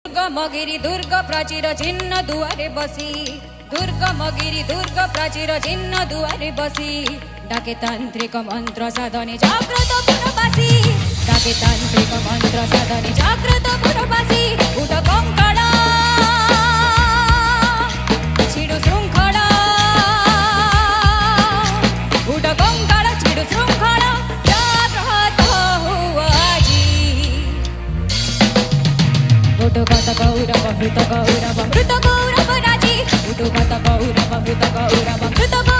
दुर्गमगिरि दुर्ग प्राचीर चिन्ह दुआरे बसी दुर्गमगिरि दुर्ग प्राचीर चिन्ह दुआरे बसी डाके तांत्रिक मंत्र साधने जाग्रत पुरवासी डाके तांत्रिक मंत्र साधने जाग्रत पुरवासी उठ कंकड़ा छिड़ु श्रृंखला उठ कंकड़ा छिड़ु श्रृंखला जाग्रत हुआ जी उठगत गौरव मृत गौरव मृत गौरव राजी उठगत गौरव मृत गौरव मृत गौरव